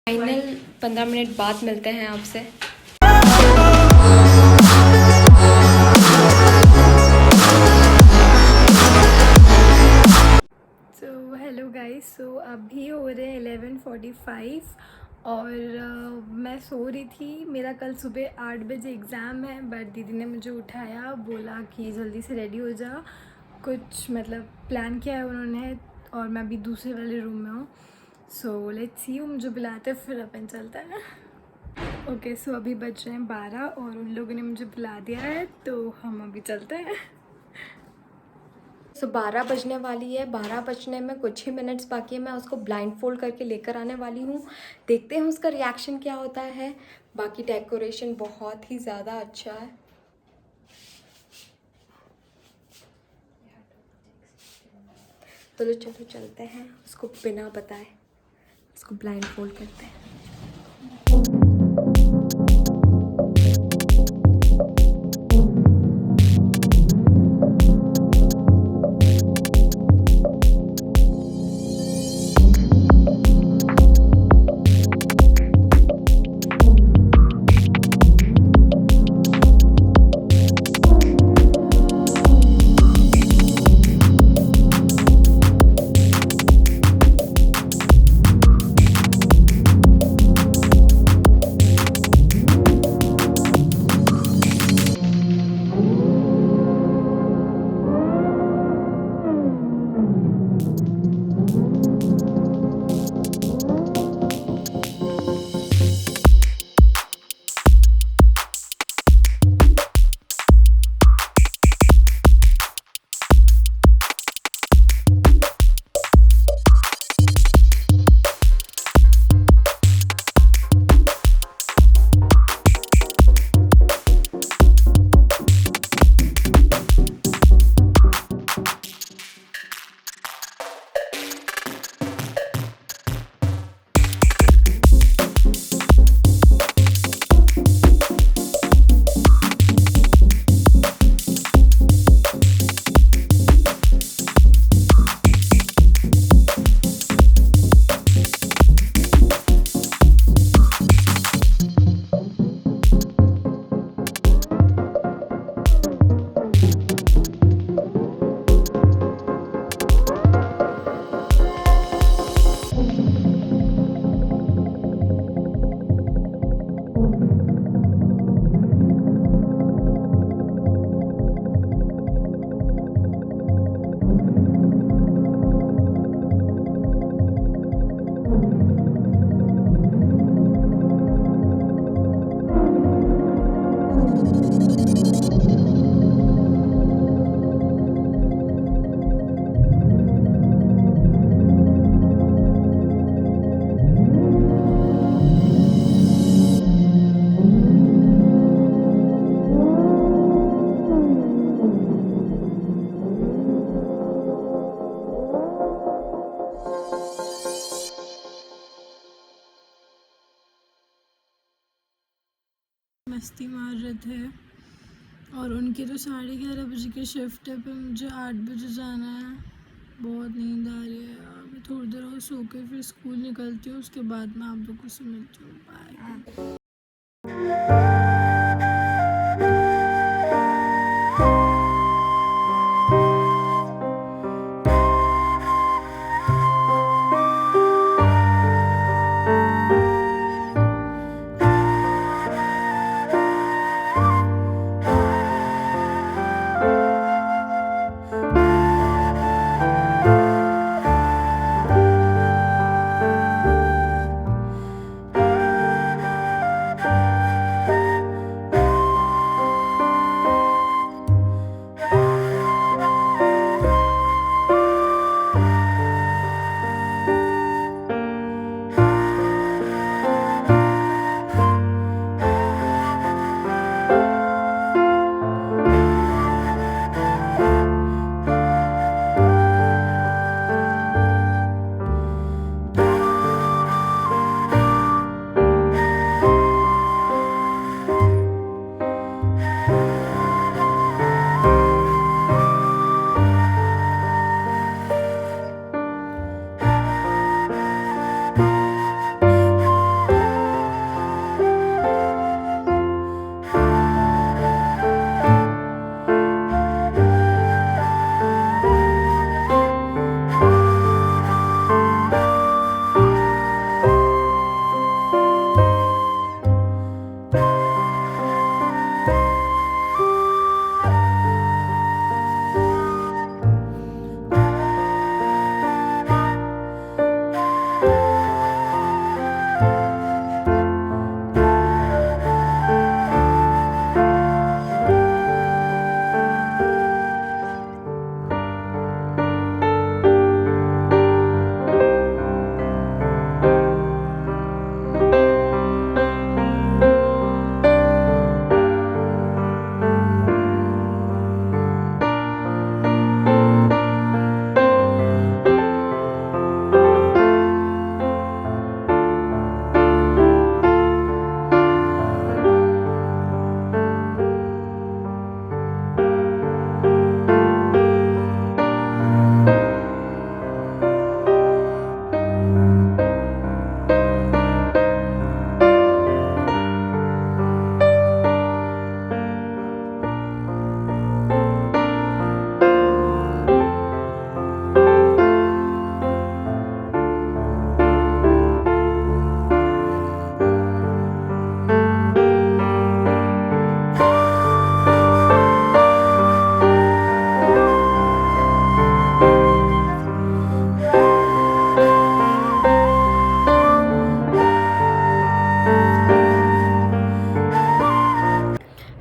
Final 15 minute बाद मिलते हैं आपसे। सो हेलो गाइस, सो अभी हो रहे हैं 11:45 और मैं सो रही थी। मेरा कल सुबह 8 बजे एग्ज़ाम है, बट दीदी ने मुझे उठाया, बोला कि जल्दी से रेडी हो जा, कुछ मतलब प्लान किया है उन्होंने और मैं अभी दूसरे वाले रूम में हूँ। सो लेट्स सी, मुझे बुलाते फिर अपन चलता है। ओके, सो अभी बज रहे हैं 12 और उन लोगों ने मुझे बुला दिया है, तो हम अभी चलते हैं। सो 12 बजने वाली है, 12 बजने में कुछ ही मिनट्स बाकी है। मैं उसको ब्लाइंड फोल्ड करके लेकर आने वाली हूँ, देखते हैं उसका रिएक्शन क्या होता है। बाकी डेकोरेशन बहुत ही ज़्यादा अच्छा है। चलो चलते हैं, उसको बिना बताए उसको ब्लाइंड फोल्ड करते हैं। मस्ती मार रहे थे और उनकी तो 11:30 बजे की शिफ्ट है, पर मुझे 8 बजे जाना है। बहुत नींद आ रही है यार। मैं थोड़ी देर और सो के फिर स्कूल निकलती हूँ, उसके बाद मैं आप लोगों से मिलती हूँ। Bye.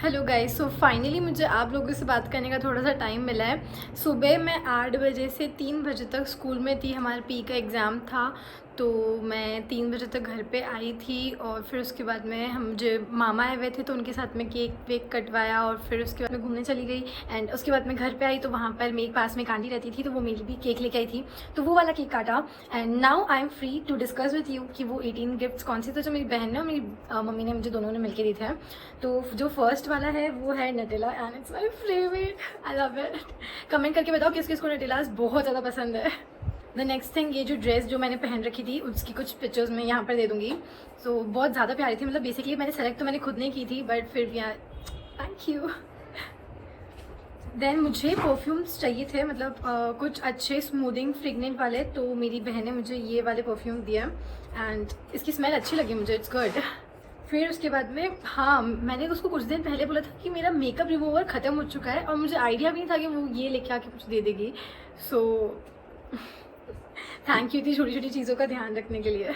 Hello guys, so finally मुझे आप लोगों से बात करने का थोड़ा सा टाइम मिला है। सुबह मैं 8 बजे से 3 बजे तक स्कूल में थी, हमारा पी का एग्ज़ाम था। तो मैं 3 बजे तक घर पे आई थी और फिर उसके बाद में हम मुझे मामा आए हुए थे तो उनके साथ में केक वेक कटवाया और फिर उसके बाद में घूमने चली गई। एंड उसके बाद मैं घर पे आई तो वहाँ पर मेरे पास में एक आंटी रहती थी, तो वो मेरे भी केक लेके आई थी, तो वो वाला केक काटा। And now I am free to discuss with you कि वो 18 गिफ्ट्स कौन से थे जो मेरी बहन ने और मेरी मम्मी ने मुझे दोनों ने मिलके दिए थे। तो जो फर्स्ट वाला है वो है Nutella and it's my favourite, I love it. Comment करके बताओ किस किस को नटेलास बहुत ज़्यादा पसंद है। द नेक्स्ट थिंग, ये जो ड्रेस जो मैंने पहन रखी थी उसकी कुछ पिक्चर्स मैं यहाँ पर दे दूँगी। सो बहुत ज़्यादा प्यारी थी, मतलब बेसिकली मैंने सेलेक्ट तो मैंने खुद नहीं की थी, बट फिर यार थैंक यू। देन मुझे परफ्यूम्स चाहिए थे, मतलब कुछ अच्छे स्मूदिंग फ्रेगनेंट वाले, तो मेरी बहन ने मुझे ये वाले परफ्यूम दिया एंड इसकी स्मेल अच्छी लगी मुझे, इट्स गुड। फिर उसके बाद में हाँ, मैंने उसको कुछ दिन पहले बोला था कि मेरा मेकअप रिमूवर ख़त्म हो चुका है और मुझे आइडिया भी नहीं था कि वो ये लेके आके कुछ दे देगी। सो थैंक यू इतनी छोटी छोटी चीज़ों का ध्यान रखने के लिए।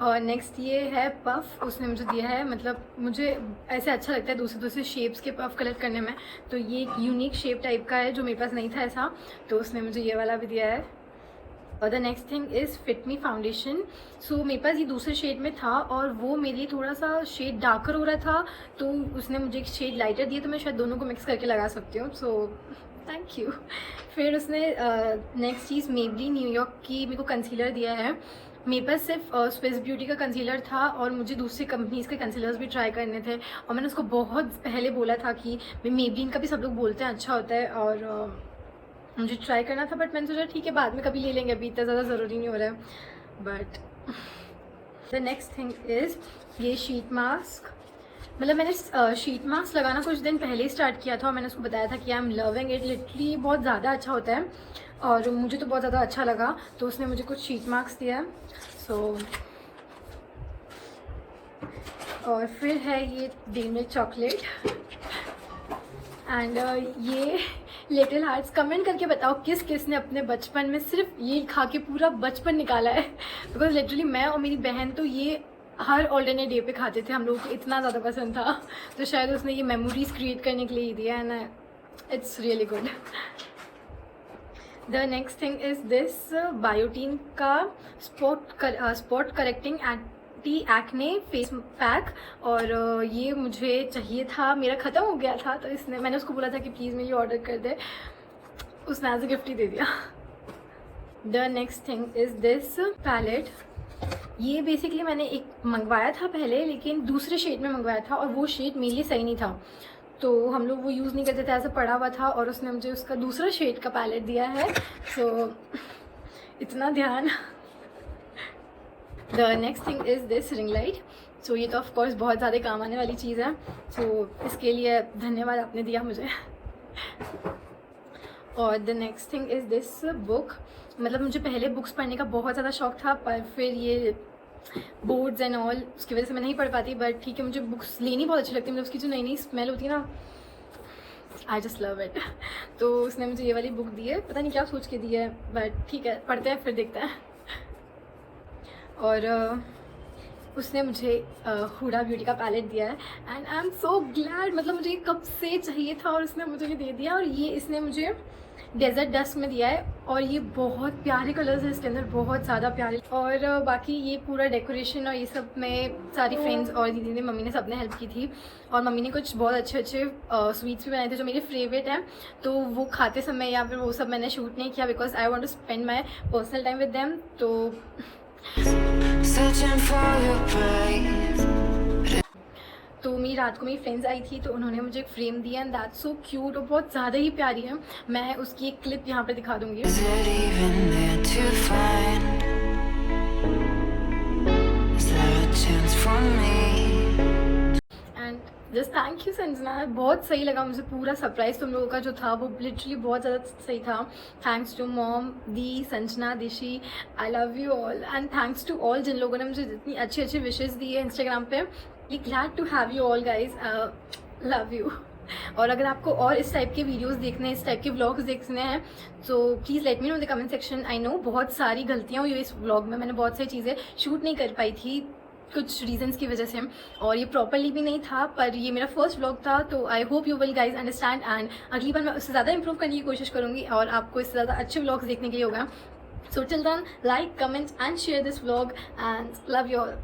और नेक्स्ट ये है पफ़, उसने मुझे दिया है, मतलब मुझे ऐसे अच्छा लगता है दूसरे दूसरे शेप्स के पफ़ कलेक्ट करने में, तो ये एक यूनिक शेप टाइप का है जो मेरे पास नहीं था ऐसा, तो उसने मुझे ये वाला भी दिया है। और the next thing is fit me foundation. So मेरे पास ये दूसरे शेड में था और वो मेरे लिए थोड़ा सा शेड डार्कर हो रहा था, तो उसने मुझे एक शेड लाइटर दिया, तो मैं शायद दोनों को मिक्स करके लगा सकती हूँ। So thank you. फिर उसने नेक्स्ट चीज़ मेबली न्यूयॉर्क की मेरे को कंसीलर दिया है मेरे पास सिर्फ स्विस ब्यूटी का कंसीलर था और मुझे दूसरी कंपनीज़ के कंसीलर्स भी ट्राई करने थे, और मैंने उसको बहुत पहले बोला था कि मेबलिन का भी सब लोग बोलते हैं अच्छा होता है और मुझे ट्राई करना था, बट मैंने सोचा ठीक है बाद में कभी ले लेंगे, अभी इतना ज़्यादा ज़रूरी नहीं हो रहा है। But the next thing is ये शीट मास्क। मतलब मैंने शीट मास्क लगाना कुछ दिन पहले ही स्टार्ट किया था और मैंने उसको बताया था कि I am loving it, literally बहुत ज़्यादा अच्छा होता है और मुझे तो बहुत ज़्यादा अच्छा लगा, तो उसने मुझे कुछ शीट मास्क दिया। सो और फिर है ये डेरी मिल्क चॉकलेट एंड ये लिटिल हार्ट्स। कमेंट करके बताओ किस किस ने अपने बचपन में सिर्फ ये खा के पूरा बचपन निकाला है, बिकॉज लिटरली मैं और मेरी बहन तो ये हर ऑल्टरनेट डे पे खाते थे, हम लोगों को इतना ज़्यादा पसंद था, तो शायद उसने ये मेमोरीज क्रिएट करने के लिए ही दिया and it's really good. The next thing is this biotin का spot correcting anti acne face pack, और ये मुझे चाहिए था, मेरा ख़त्म हो गया था, तो इसने मैंने उसको बोला था कि प्लीज़ मेरे लिए ऑर्डर कर दे, उसने एज अ गिफ्ट ही दे दिया। The next thing is this palette. ये बेसिकली मैंने एक मंगवाया था पहले, लेकिन दूसरे शेड में मंगवाया था और वो शेड मेरे लिए सही नहीं था, तो हम लोग वो यूज़ नहीं करते थे, ऐसा पड़ा हुआ था, और उसने मुझे उसका दूसरा शेड का पैलेट दिया है, सो इतना ध्यान। The next thing is this ring light. So ये तो ऑफ कोर्स बहुत ज़्यादा काम आने वाली चीज़ है, सो इसके लिए धन्यवाद आपने दिया मुझे। और the next thing is this book. मतलब मुझे पहले बुक्स पढ़ने का बहुत ज़्यादा शौक था, पर फिर ये बोर्ड्स एंड ऑल उसकी वजह से मैं नहीं पढ़ पाती, बट ठीक है मुझे बुक्स लेनी बहुत अच्छी लगती है, मतलब उसकी जो नई नई स्मेल होती है ना, आई जस्ट लव इट। तो उसने मुझे ये वाली बुक दी है, पता नहीं क्या सोच के दी है, बट ठीक है पढ़ते हैं फिर देखते हैं। और उसने मुझे हुडा ब्यूटी का पैलेट दिया है and I am so glad, मतलब मुझे ये कब से चाहिए था और उसने मुझे ये दे दिया। और ये इसने मुझे डेजर्ट डस्ट में दिया है और ये बहुत प्यारे कलर्स हैं इसके अंदर, बहुत ज़्यादा प्यारे। और बाकी ये पूरा डेकोरेशन और ये सब में सारी फ्रेंड्स और दीदी ने, मम्मी ने, सब ने हेल्प की थी, और मम्मी ने कुछ बहुत अच्छे अच्छे स्वीट्स भी बनाए थे जो मेरे फेवरेट हैं, तो वो खाते समय या फिर वो सब मैंने शूट नहीं किया because I want to spend my personal time with them. तो मेरी रात को मेरी फ्रेंड्स आई थी तो उन्होंने मुझे एक फ्रेम दिया एंड दैट्स सो क्यूट और बहुत ज़्यादा ही प्यारी है। मैं उसकी एक क्लिप यहाँ पे दिखा दूँगी। And just thank you Sanjana, बहुत सही लगा मुझे, पूरा सरप्राइज तुम लोगों का जो था वो लिटरली बहुत ज़्यादा सही था। थैंक्स टू मॉम, दी, Sanjana, Dishi, I love you all and thanks to all जिन लोगों ने मुझे जितनी अच्छी अच्छी विशेस दी है इंस्टाग्राम पे। Glad to have you all guys, love you. और अगर आपको और इस टाइप के वीडियोस देखने, इस टाइप के व्लॉग्स देखने हैं तो please let me know in the comment section. I know बहुत सारी गलतियाँ हुई इस व्लॉग में, मैंने बहुत सारी चीज़ें शूट नहीं कर पाई थी कुछ रीजंस की वजह से, और ये प्रॉपरली भी नहीं था, पर ये मेरा फर्स्ट व्लॉग था, तो I hope you will guys understand and अगली बार मैं उससे ज़्यादा इंप्रूव करने की कोशिश करूँगी और आपको इससे ज़्यादा अच्छे व्लॉग्स देखने के लिए होगा। So till then like, comment and share this vlog and love you all.